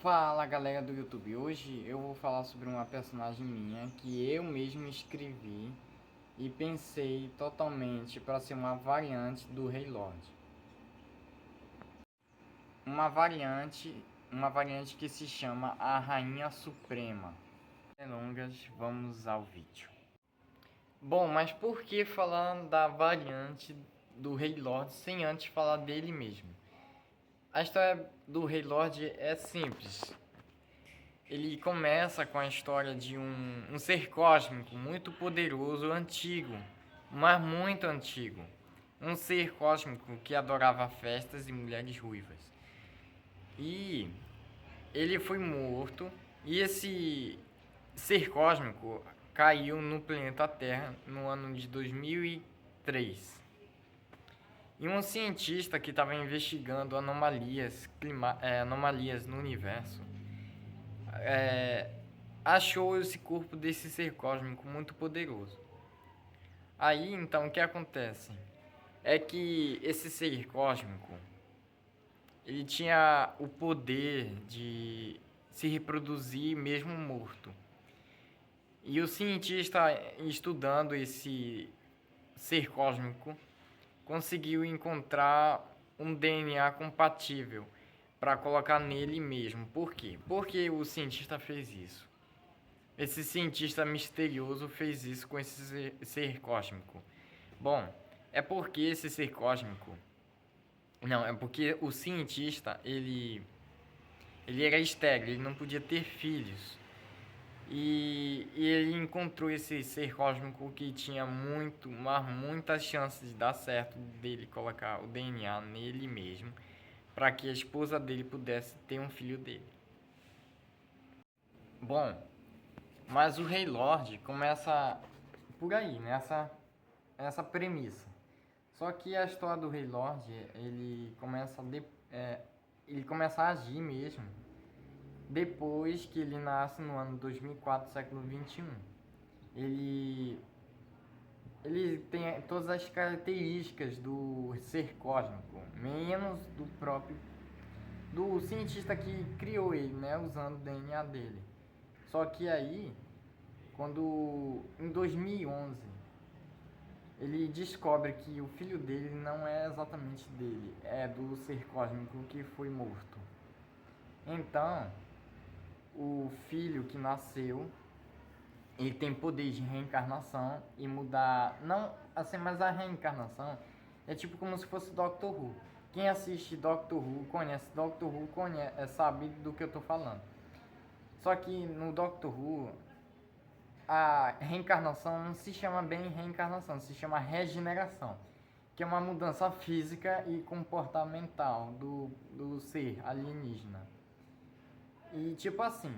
Fala galera do YouTube, hoje eu vou falar sobre uma personagem minha que eu mesmo escrevi e pensei totalmente para ser uma variante do Rei Lord. Uma variante que se chama a Rainha Suprema. Sem delongas, vamos ao vídeo. Bom, mas por que falar da variante do Rei Lord sem antes falar dele mesmo? A história do Rei Lord é simples. Ele começa com a história de um ser cósmico muito poderoso, antigo, mas muito antigo. Um ser cósmico que adorava festas e mulheres ruivas. E ele foi morto, e esse ser cósmico caiu no planeta Terra no ano de 2003. E um cientista que estava investigando anomalias no universo achou esse corpo desse ser cósmico muito poderoso. Aí então o que acontece? É que esse ser cósmico ele tinha o poder de se reproduzir mesmo morto. E o cientista estudando esse ser cósmico conseguiu encontrar um DNA compatível para colocar nele mesmo. Por quê? Porque o cientista fez isso. Esse cientista misterioso fez isso com esse ser cósmico. Bom, é porque esse ser cósmico. Não, é porque o cientista ele era estéril, ele não podia ter filhos. E ele encontrou esse ser cósmico que tinha mas muitas chances de dar certo dele colocar o DNA nele mesmo, para que a esposa dele pudesse ter um filho dele. Bom, mas o Rei Lord começa por aí, essa premissa. Só que a história do Rei Lord, ele começa a agir mesmo depois que ele nasce no ano 2004, século 21. Ele ele tem todas as características do ser cósmico, menos do cientista que criou ele, né, usando o DNA dele. Só que aí, quando em 2011 ele descobre que o filho dele não é exatamente dele, é do ser cósmico que foi morto. Então, o filho que nasceu, ele tem poder de reencarnação e mudar, não assim, mas a reencarnação é tipo como se fosse Doctor Who. Quem assiste Doctor Who, conhece Doctor Who, sabe do que eu tô falando. Só que no Doctor Who a reencarnação não se chama bem reencarnação, se chama regeneração, que é uma mudança física e comportamental do ser alienígena. E tipo assim,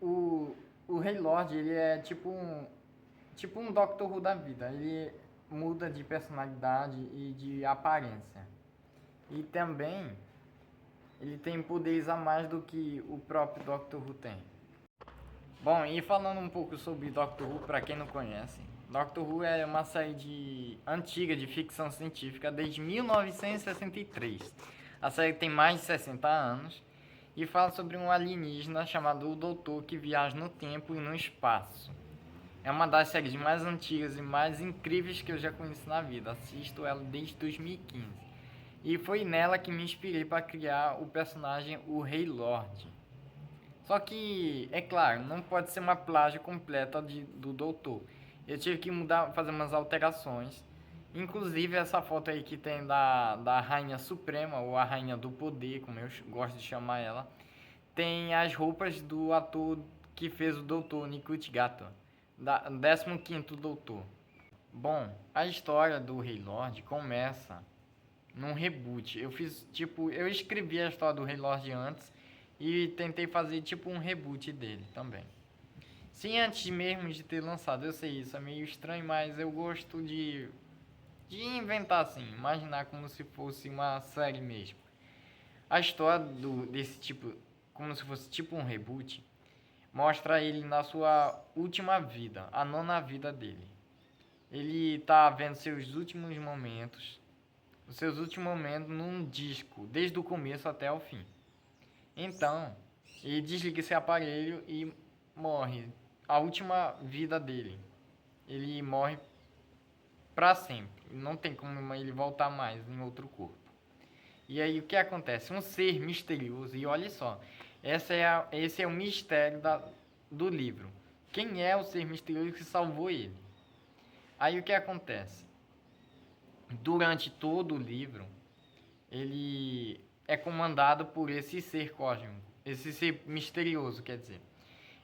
o, o Rei Lord, ele é tipo um Doctor Who da vida. Ele muda de personalidade e de aparência. E também ele tem poderes a mais do que o próprio Doctor Who tem. Bom, e falando um pouco sobre Doctor Who, para quem não conhece, Doctor Who é uma série antiga de ficção científica desde 1963. A série tem mais de 60 anos e fala sobre um alienígena chamado o Doutor que viaja no tempo e no espaço. É uma das séries mais antigas e mais incríveis que eu já conheci na vida. Assisto ela desde 2015. E foi nela que me inspirei para criar o personagem o Rei Lord. Só que, é claro, não pode ser uma plágio completa do Doutor. Eu tive que mudar, fazer umas alterações. Inclusive essa foto aí que tem da Rainha Suprema, ou a Rainha do Poder, como eu gosto de chamar ela, tem as roupas do ator que fez o Doutor, Ncuti Gatwa, 15º Doutor. Bom, a história do Rei Lord começa num reboot. Eu escrevi a história do Rei Lord antes e tentei fazer tipo um reboot dele também. Sim, antes mesmo de ter lançado, eu sei isso é meio estranho, mas eu gosto de inventar assim, imaginar como se fosse uma série mesmo. A história desse tipo, como se fosse tipo um reboot, mostra ele na sua última vida, a nona vida dele. Ele tá vendo os seus últimos momentos num disco, desde o começo até o fim. Então, ele desliga esse aparelho e morre. A última vida dele. Ele morre pra sempre. Não tem como ele voltar mais em outro corpo. E aí o que acontece? Um ser misterioso, e olha só, esse é o mistério do livro. Quem é o ser misterioso que salvou ele? Aí o que acontece? Durante todo o livro, ele é comandado por esse ser cósmico, esse ser misterioso, quer dizer,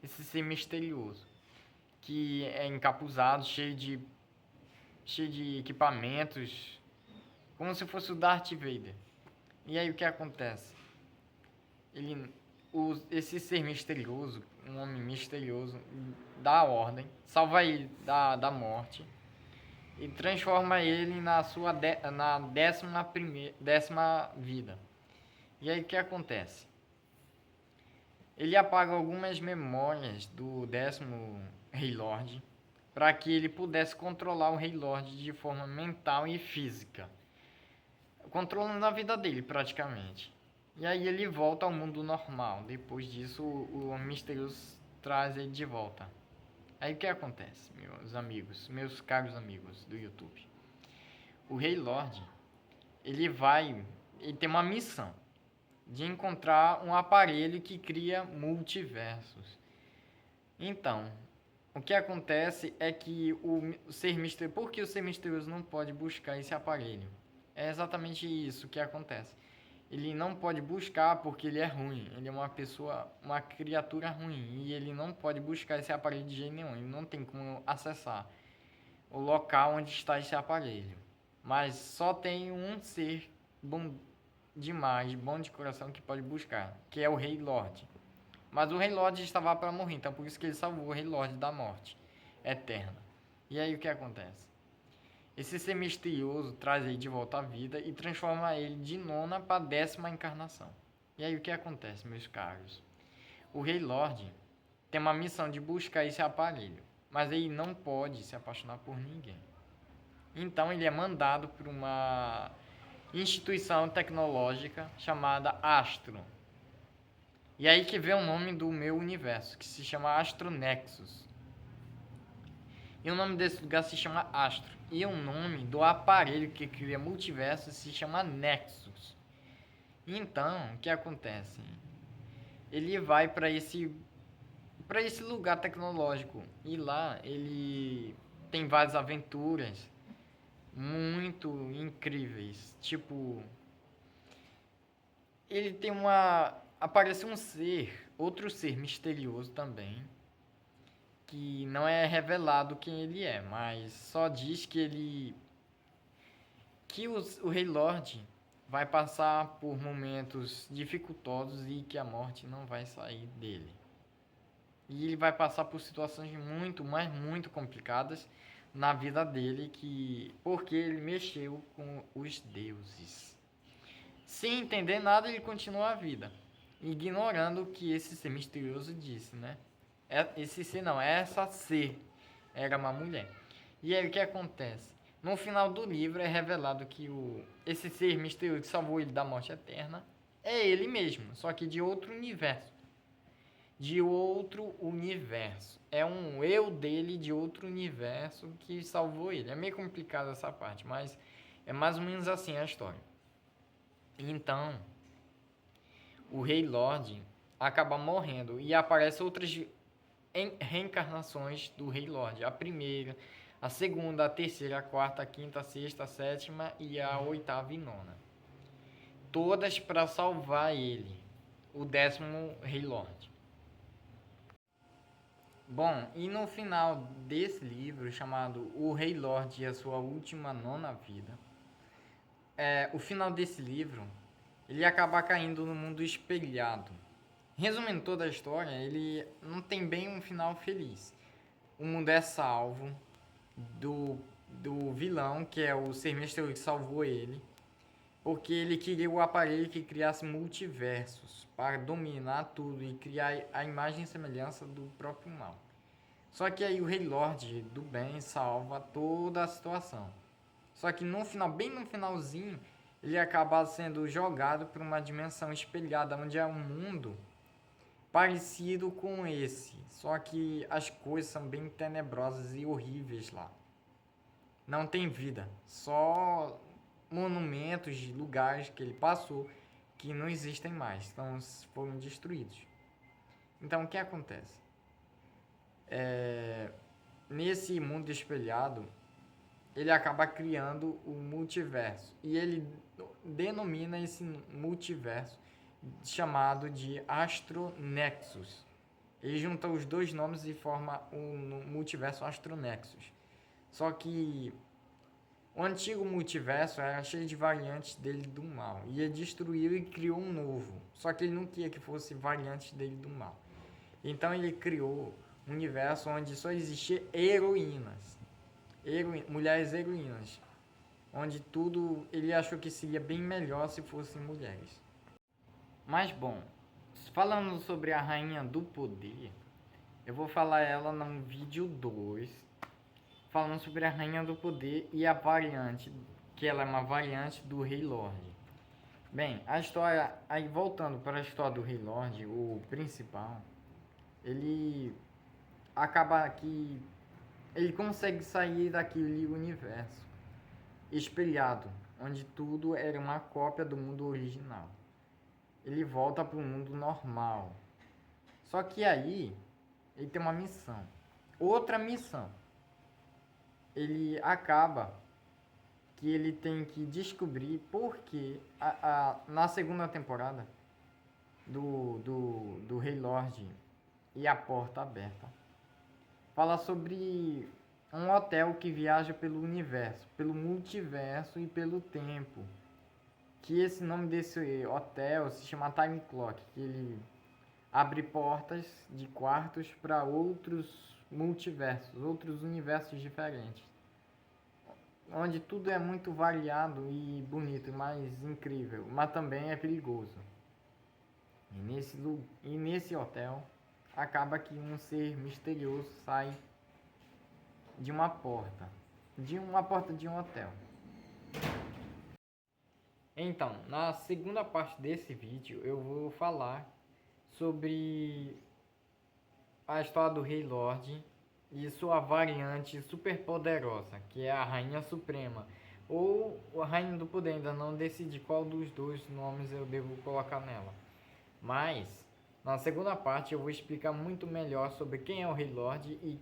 esse ser misterioso, que é encapuzado, cheio de equipamentos, como se fosse o Darth Vader. E aí o que acontece? Esse ser misterioso, um homem misterioso, dá a ordem, salva ele da morte e transforma ele na décima vida. E aí o que acontece? Ele apaga algumas memórias do 10º Rei Lorde para que ele pudesse controlar o Rei Lorde de forma mental e física, controlando a vida dele praticamente. E aí ele volta ao mundo normal. Depois disso, o Homem Misterioso traz ele de volta. Aí o que acontece, meus amigos, meus caros amigos do YouTube? O Rei Lorde, ele tem uma missão de encontrar um aparelho que cria multiversos. Então, o que acontece é que o ser misterioso, por que o ser misterioso não pode buscar esse aparelho? É exatamente isso que acontece. Ele não pode buscar porque ele é ruim. Ele é uma criatura ruim. E ele não pode buscar esse aparelho de jeito nenhum. Ele não tem como acessar o local onde está esse aparelho. Mas só tem um ser bom demais, bom de coração que pode buscar, que é o Rei Lorde. Mas o Rei Lorde estava para morrer, então por isso que ele salvou o Rei Lorde da morte eterna. E aí o que acontece? Esse ser misterioso traz ele de volta à vida e transforma ele de nona para 10ª encarnação. E aí o que acontece, meus caros? O Rei Lorde tem uma missão de buscar esse aparelho, mas ele não pode se apaixonar por ninguém. Então ele é mandado por uma instituição tecnológica chamada Astro. E aí que vem o nome do meu universo, que se chama Astronexus. E o nome desse lugar se chama Astro. E o nome do aparelho que cria multiverso se chama Nexus. Então, o que acontece? Ele vai para esse lugar tecnológico e lá ele tem várias aventuras muito incríveis. Tipo, ele tem aparece outro ser misterioso também, que não é revelado quem ele é, mas só diz o Rei Lorde vai passar por momentos dificultosos e que a morte não vai sair dele. E ele vai passar por situações muito, mas muito complicadas na vida dele, porque ele mexeu com os deuses. Sem entender nada, ele continua a vida, ignorando o que esse ser misterioso disse, né? Esse ser não, essa ser era uma mulher. E aí o que acontece? No final do livro é revelado que esse ser misterioso que salvou ele da morte eterna é ele mesmo, só que de outro universo. De outro universo. É um eu dele de outro universo que salvou ele. É meio complicado essa parte, mas é mais ou menos assim a história. Então, o Rei Lorde acaba morrendo e aparecem outras reencarnações do Rei Lorde. A primeira, a segunda, a terceira, a quarta, a quinta, a sexta, a sétima e a oitava e nona. Todas para salvar ele, o 10º Rei Lorde. Bom, e no final desse livro, chamado O Rei Lorde e a Sua Última Nona Vida, o final desse livro, ele acaba caindo no mundo espelhado. Resumindo toda a história, ele não tem bem um final feliz. O mundo é salvo do vilão, que é o ser misterioso que salvou ele, porque ele queria o aparelho que criasse multiversos para dominar tudo e criar a imagem e semelhança do próprio mal. Só que aí o Rei Lorde do bem salva toda a situação. Só que no final, bem no finalzinho, ele acaba sendo jogado para uma dimensão espelhada, onde é um mundo parecido com esse, só que as coisas são bem tenebrosas e horríveis lá. Não tem vida, só monumentos de lugares que ele passou que não existem mais, então foram destruídos. Então o que acontece? Nesse mundo espelhado, ele acaba criando o multiverso e ele denomina esse multiverso chamado de Astronexus. Ele junta os dois nomes e forma um multiverso Astronexus. Só que o antigo multiverso era cheio de variantes dele do mal. E ele destruiu e criou um novo. Só que ele não queria que fosse variantes dele do mal. Então ele criou um universo onde só existia heroínas. Mulheres heroínas. Onde tudo ele achou que seria bem melhor se fossem mulheres. Mas bom, falando sobre a Rainha do Poder, eu vou falar ela no vídeo 2, falando sobre a Rainha do Poder e a variante, que ela é uma variante do Rei Lorde. Bem, a história, aí voltando para a história do Rei Lorde, o principal, ele acaba que ele consegue sair daquele universo espelhado, onde tudo era uma cópia do mundo original. Ele volta para o mundo normal. Só que aí ele tem uma missão. Outra missão. Ele acaba que ele tem que descobrir porque na segunda temporada do Rei Lorde e a Porta Aberta fala sobre um hotel que viaja pelo universo, pelo multiverso e pelo tempo. Que esse nome desse hotel se chama Time Clock, que ele abre portas de quartos para outros multiversos, outros universos diferentes, onde tudo é muito variado e bonito, mas incrível, mas também é perigoso. E nesse hotel acaba que um ser misterioso sai de uma porta de um hotel. Então, na segunda parte desse vídeo eu vou falar sobre a história do Rei Lorde e sua variante super poderosa, que é a Rainha Suprema, ou a Rainha do Poder. Ainda não decidi qual dos dois nomes eu devo colocar nela. Mas, na segunda parte eu vou explicar muito melhor sobre quem é o Rei Lorde e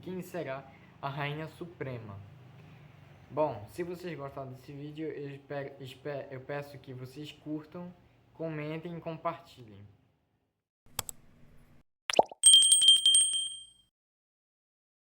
quem será a Rainha Suprema. Bom, se vocês gostaram desse vídeo, eu peço que vocês curtam, comentem e compartilhem.